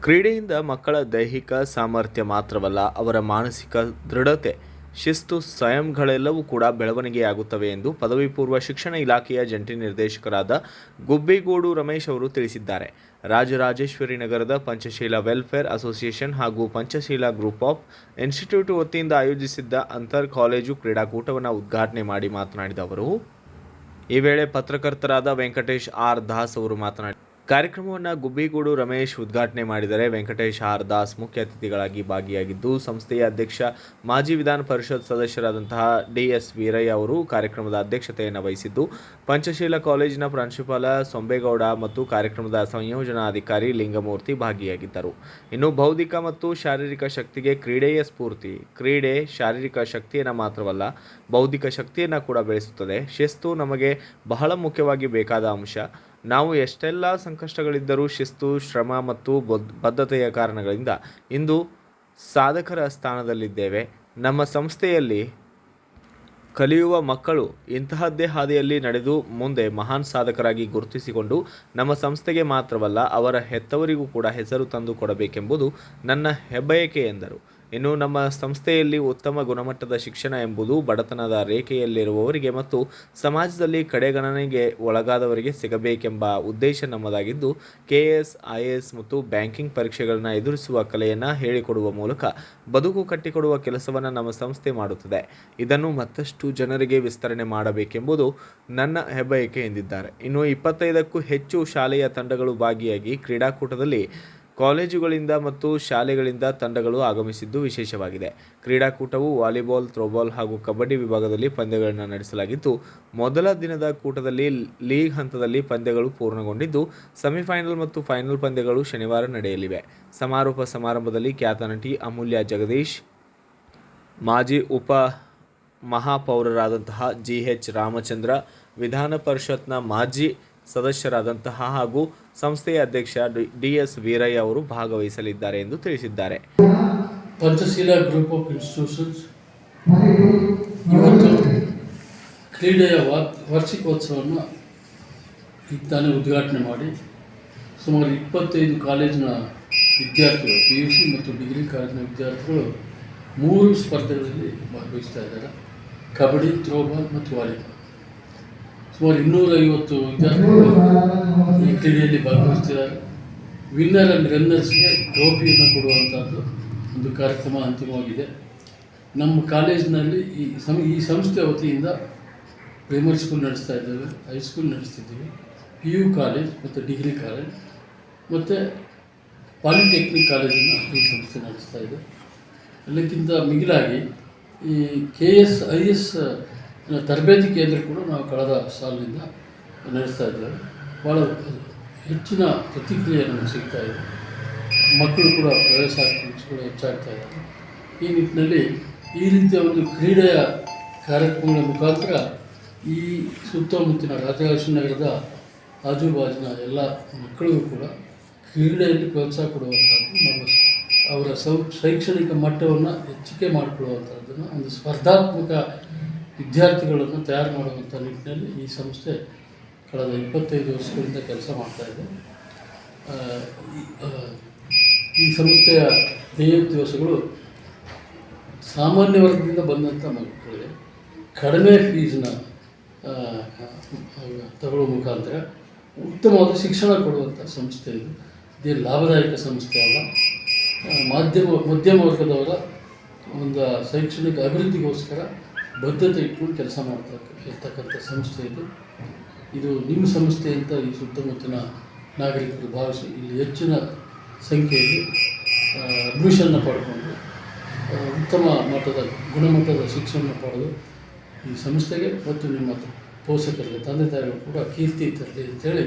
ಕ್ರೀಡೆಯಿಂದ ಮಕ್ಕಳ ದೈಹಿಕ ಸಾಮರ್ಥ್ಯ ಮಾತ್ರವಲ್ಲ, ಅವರ ಮಾನಸಿಕ ದೃಢತೆ, ಶಿಸ್ತು, ಸ್ವಯಂಗಳೆಲ್ಲವೂ ಕೂಡ ಬೆಳವಣಿಗೆಯಾಗುತ್ತವೆ ಎಂದು ಪದವಿ ಪೂರ್ವ ಶಿಕ್ಷಣ ಇಲಾಖೆಯ ಜಂಟಿ ನಿರ್ದೇಶಕರಾದ ಗುಬ್ಬಿಗೂಡು ರಮೇಶ್ ಅವರು ತಿಳಿಸಿದ್ದಾರೆ. ರಾಜರಾಜೇಶ್ವರಿ ನಗರದ ಪಂಚಶೀಲ ವೆಲ್ಫೇರ್ ಅಸೋಸಿಯೇಷನ್ ಹಾಗೂ ಪಂಚಶೀಲ ಗ್ರೂಪ್ ಆಫ್ ಇನ್ಸ್ಟಿಟ್ಯೂಟ್ ವತಿಯಿಂದ ಆಯೋಜಿಸಿದ್ದ ಅಂತರ್ ಕಾಲೇಜು ಕ್ರೀಡಾಕೂಟವನ್ನು ಉದ್ಘಾಟನೆ ಮಾಡಿ ಮಾತನಾಡಿದ ಅವರು, ಈ ವೇಳೆ ಪತ್ರಕರ್ತರಾದ ವೆಂಕಟೇಶ್ ಆರ್ ದಾಸ್ ಅವರು ಮಾತನಾಡಿ ಕಾರ್ಯಕ್ರಮವನ್ನು ಗುಬ್ಬಿಗೂಡು ರಮೇಶ್ ಉದ್ಘಾಟನೆ ಮಾಡಿದರೆ, ವೆಂಕಟೇಶ್ ಆರ್ ದಾಸ್ ಮುಖ್ಯ ಅತಿಥಿಗಳಾಗಿ ಭಾಗಿಯಾಗಿದ್ದು, ಸಂಸ್ಥೆಯ ಅಧ್ಯಕ್ಷ ಮಾಜಿ ವಿಧಾನ ಪರಿಷತ್ ಸದಸ್ಯರಾದಂತಹ ಡಿ.ಎಸ್. ವೀರಯ್ಯ ಅವರು ಕಾರ್ಯಕ್ರಮದ ಅಧ್ಯಕ್ಷತೆಯನ್ನು ವಹಿಸಿದ್ದು, ಪಂಚಶೀಲ ಕಾಲೇಜಿನ ಪ್ರಾಂಶುಪಾಲ ಸೊಂಬೇಗೌಡ ಮತ್ತು ಕಾರ್ಯಕ್ರಮದ ಸಂಯೋಜನಾಧಿಕಾರಿ ಲಿಂಗಮೂರ್ತಿ ಭಾಗಿಯಾಗಿದ್ದರು. ಇನ್ನು ಬೌದ್ಧಿಕ ಮತ್ತು ಶಾರೀರಿಕ ಶಕ್ತಿಗೆ ಕ್ರೀಡೆಯ ಸ್ಫೂರ್ತಿ. ಕ್ರೀಡೆ ಶಾರೀರಿಕ ಶಕ್ತಿಯನ್ನು ಮಾತ್ರವಲ್ಲ, ಬೌದ್ಧಿಕ ಶಕ್ತಿಯನ್ನು ಕೂಡ ಬೆಳೆಸುತ್ತದೆ. ಶಿಸ್ತು ನಮಗೆ ಬಹಳ ಮುಖ್ಯವಾಗಿ ಬೇಕಾದ ಅಂಶ. ನಾವು ಎಷ್ಟೆಲ್ಲ ಸಂಕಷ್ಟಗಳಿದ್ದರೂ ಶಿಸ್ತು, ಶ್ರಮ ಮತ್ತು ಬದ್ಧತೆಯ ಕಾರಣಗಳಿಂದ ಇಂದು ಸಾಧಕರ ಸ್ಥಾನದಲ್ಲಿದ್ದೇವೆ. ನಮ್ಮ ಸಂಸ್ಥೆಯಲ್ಲಿ ಕಲಿಯುವ ಮಕ್ಕಳು ಇಂತಹದ್ದೇ ಹಾದಿಯಲ್ಲಿ ನಡೆದು ಮುಂದೆ ಮಹಾನ್ ಸಾಧಕರಾಗಿ ಗುರುತಿಸಿಕೊಂಡು ನಮ್ಮ ಸಂಸ್ಥೆಗೆ ಮಾತ್ರವಲ್ಲ, ಅವರ ಹೆತ್ತವರಿಗೂ ಕೂಡ ಹೆಸರು ತಂದು ಕೊಡಬೇಕೆಂಬುದು ನನ್ನ ಹೆಬ್ಬಯಕೆ ಎಂದರು. ಇನ್ನು ನಮ್ಮ ಸಂಸ್ಥೆಯಲ್ಲಿ ಉತ್ತಮ ಗುಣಮಟ್ಟದ ಶಿಕ್ಷಣ ಎಂಬುದು ಬಡತನದ ರೇಖೆಯಲ್ಲಿರುವವರಿಗೆ ಮತ್ತು ಸಮಾಜದಲ್ಲಿ ಕಡೆಗಣನೆಗೆ ಒಳಗಾದವರಿಗೆ ಸಿಗಬೇಕೆಂಬ ಉದ್ದೇಶ ನಮ್ಮದಾಗಿದ್ದು, KS, IAS ಮತ್ತು ಬ್ಯಾಂಕಿಂಗ್ ಪರೀಕ್ಷೆಗಳನ್ನು ಎದುರಿಸುವ ಕಲೆಯನ್ನು ಹೇಳಿಕೊಡುವ ಮೂಲಕ ಬದುಕು ಕಟ್ಟಿಕೊಡುವ ಕೆಲಸವನ್ನು ನಮ್ಮ ಸಂಸ್ಥೆ ಮಾಡುತ್ತದೆ. ಇದನ್ನು ಮತ್ತಷ್ಟು ಜನರಿಗೆ ವಿಸ್ತರಣೆ ಮಾಡಬೇಕೆಂಬುದು ನನ್ನ ಹೆಬ್ಬಯಕೆ ಎಂದಿದ್ದಾರೆ. ಇನ್ನು 25ಕ್ಕೂ ಹೆಚ್ಚು ಶಾಲೆಯ ತಂಡಗಳು ಭಾಗಿಯಾಗಿ ಕ್ರೀಡಾಕೂಟದಲ್ಲಿ ಕಾಲೇಜುಗಳಿಂದ ಮತ್ತು ಶಾಲೆಗಳಿಂದ ತಂಡಗಳು ಆಗಮಿಸಿದ್ದು ವಿಶೇಷವಾಗಿದೆ. ಕ್ರೀಡಾಕೂಟವು ವಾಲಿಬಾಲ್, ಥ್ರೋಬಾಲ್ ಹಾಗೂ ಕಬಡ್ಡಿ ವಿಭಾಗದಲ್ಲಿ ಪಂದ್ಯಗಳನ್ನು ನಡೆಸಲಾಗಿದ್ದು, ಮೊದಲ ದಿನದ ಕೂಟದಲ್ಲಿ ಲೀಗ್ ಹಂತದಲ್ಲಿ ಪಂದ್ಯಗಳು ಪೂರ್ಣಗೊಂಡಿದ್ದು, ಸೆಮಿಫೈನಲ್ ಮತ್ತು ಫೈನಲ್ ಪಂದ್ಯಗಳು ಶನಿವಾರ ನಡೆಯಲಿವೆ. ಸಮಾರೋಪ ಸಮಾರಂಭದಲ್ಲಿ ಖ್ಯಾತ ನಟಿ ಅಮೂಲ್ಯ ಜಗದೀಶ್, ಮಾಜಿ ಉಪ ಮಹಾಪೌರರಾದಂತಹ GH ರಾಮಚಂದ್ರ, ವಿಧಾನ ಪರಿಷತ್ನ ಮಾಜಿ ಸದಸ್ಯರಾದಂತಹ ಹಾಗೂ ಸಂಸ್ಥೆಯ ಅಧ್ಯಕ್ಷ DS ವೀರಯ್ಯ ಅವರು ಭಾಗವಹಿಸಲಿದ್ದಾರೆ ಎಂದು ತಿಳಿಸಿದ್ದಾರೆ. ಪಂಚಶೀಲ ಗ್ರೂಪ್ ಆಫ್ ಇನ್ಸ್ಟಿಟ್ಯೂಷನ್ಸ್ ಇವತ್ತು ಕ್ರೀಡೆಯ ವಾರ್ಷಿಕೋತ್ಸವವನ್ನು ತಾನೇ ಉದ್ಘಾಟನೆ ಮಾಡಿ ಸುಮಾರು 25 ಕಾಲೇಜಿನ ವಿದ್ಯಾರ್ಥಿಗಳು, PUC ಮತ್ತು ಡಿಗ್ರಿ ಕಾಲೇಜಿನ ವಿದ್ಯಾರ್ಥಿಗಳು 3 ಸ್ಪರ್ಧೆಗಳಲ್ಲಿ ಭಾಗವಹಿಸ್ತಾ ಇದ್ದಾರೆ. ಕಬಡ್ಡಿ, ಥ್ರೋಬಾಲ್ ಮತ್ತು ವಾಲಿಬಾಲ್. ಸುಮಾರು 250 ವಿದ್ಯಾರ್ಥಿಗಳು ಈ ಕ್ರೀಡೆಯಲ್ಲಿ ಭಾಗವಹಿಸ್ತಿದ್ದಾರೆ. ವಿನ್ನರ್ ಆ್ಯಂಡ್ ರನ್ನರ್ಸ್ಗೆ ಟ್ರೋಫಿಯನ್ನು ಕೊಡುವಂಥದ್ದು ಒಂದು ಕಾರ್ಯಕ್ರಮ ಅಂತಿಮವಾಗಿದೆ. ನಮ್ಮ ಕಾಲೇಜಿನಲ್ಲಿ ಈ ಸಂಸ್ಥೆ ವತಿಯಿಂದ ಪ್ರೈಮರಿ ಸ್ಕೂಲ್ ನಡೆಸ್ತಾ ಇದ್ದೇವೆ, ಹೈಸ್ಕೂಲ್ ನಡೆಸ್ತಿದ್ದೀವಿ, PU ಕಾಲೇಜ್ ಮತ್ತು ಡಿಗ್ರಿ ಕಾಲೇಜ್ ಮತ್ತು ಪಾಲಿಟೆಕ್ನಿಕ್ ಕಾಲೇಜನ್ನು ಈ ಸಂಸ್ಥೆ ನಡೆಸ್ತಾ ಇದೆ. ಎಲ್ಲಕ್ಕಿಂತ ಮಿಗಿಲಾಗಿ ಈ KS, IS ತರಬೇತಿ ಕೇಂದ್ರ ಕೂಡ ನಾವು ಕಳೆದ ಸಾಲಿನಿಂದ ನಡೆಸ್ತಾ ಇದ್ದೇವೆ. ಭಾಳ ಹೆಚ್ಚಿನ ಪ್ರತಿಕ್ರಿಯೆ ನಮಗೆ ಸಿಗ್ತಾ ಇದೆ. ಮಕ್ಕಳು ಕೂಡ ಪ್ರವೇಶಾಂಶಗಳು ಹೆಚ್ಚಾಗ್ತಾ ಇದ್ದಾರೆ. ಈ ನಿಟ್ಟಿನಲ್ಲಿ ಈ ರೀತಿಯ ಒಂದು ಕ್ರೀಡೆಯ ಕಾರ್ಯಕ್ರಮಗಳ ಮುಖಾಂತರ ಈ ಸುತ್ತಮುತ್ತಿನ ರಾಜರಾಜೇಶ್ವರಿ ನಗರದ ಆಜುಬಾಜಿನ ಎಲ್ಲ ಮಕ್ಕಳಿಗೂ ಕೂಡ ಕ್ರೀಡೆಯಲ್ಲಿ ಪ್ರೋತ್ಸಾಹ ಕೊಡುವಂಥದ್ದು, ನಮ್ಮ ಅವರ ಶೈಕ್ಷಣಿಕ ಮಟ್ಟವನ್ನು ಹೆಚ್ಚಿಗೆ ಮಾಡಿಕೊಳ್ಳುವಂಥದ್ದನ್ನು, ಒಂದು ಸ್ಪರ್ಧಾತ್ಮಕ ವಿದ್ಯಾರ್ಥಿಗಳನ್ನು ತಯಾರು ಮಾಡುವಂಥ ನಿಟ್ಟಿನಲ್ಲಿ ಈ ಸಂಸ್ಥೆ ಕಳೆದ 25 ವರ್ಷಗಳಿಂದ ಕೆಲಸ ಮಾಡ್ತಾಯಿದೆ. ಈ ಸಂಸ್ಥೆಯ ಧ್ಯೇಯೋದ್ದೇಶಗಳು ಸಾಮಾನ್ಯ ವರ್ಗದಿಂದ ಬಂದಂಥ ಮಕ್ಕಳಿಗೆ ಕಡಿಮೆ ಫೀಸ್ನ ತಗೊಳ್ಳೋ ಮುಖಾಂತರ ಉತ್ತಮವಾದ ಶಿಕ್ಷಣ ಕೊಡುವಂಥ ಸಂಸ್ಥೆ ಇದು. ಇದೇ ಲಾಭದಾಯಕ ಸಂಸ್ಥೆ ಅಲ್ಲ. ಮಧ್ಯಮ ವರ್ಗದವರ ಒಂದು ಶೈಕ್ಷಣಿಕ ಅಭಿವೃದ್ಧಿಗೋಸ್ಕರ ಬದ್ಧತೆ ಇಟ್ಕೊಂಡು ಕೆಲಸ ಇರ್ತಕ್ಕಂಥ ಸಂಸ್ಥೆ ಇದು ನಿಮ್ಮ ಸಂಸ್ಥೆ ಅಂತ ಈ ಸುತ್ತಮುತ್ತಲಿನ ನಾಗರಿಕರು ಭಾವಿಸಿ ಇಲ್ಲಿ ಹೆಚ್ಚಿನ ಸಂಖ್ಯೆಯಲ್ಲಿ ಅಡ್ಮಿಷನ್ನ ಪಡ್ಕೊಂಡು ಉತ್ತಮ ಮಟ್ಟದ ಗುಣಮಟ್ಟದ ಶಿಕ್ಷಣ ಪಡೆದು ಈ ಸಂಸ್ಥೆಗೆ ಮತ್ತು ನಿಮ್ಮ ಪೋಷಕರಿಗೆ, ತಂದೆ ತಾಯಿಗಳು ಕೂಡ ಕೀರ್ತಿ ತರಲಿ ಅಂತೇಳಿ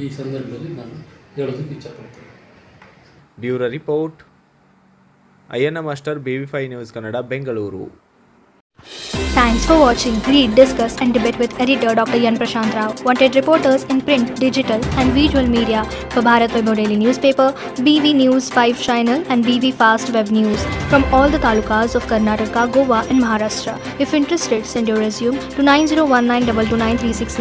ಈ ಸಂದರ್ಭದಲ್ಲಿ ನಾನು ಹೇಳೋದಕ್ಕೆ ಇಚ್ಛಪಡ್ತೇನೆ. Bureau report, Ayyanna master, BV5 news Kannada, Bengaluru. Thanks for watching. Read, discuss and debate with editor Dr. Yan Prashant Rao. Wanted reporters in print, digital and visual media for Bharat Vaibhav Daily Newspaper, BV News 5 Channel and BV Fast Web News from all the talukas of Karnataka, Goa and Maharashtra. If interested, send your resume to 9019229369.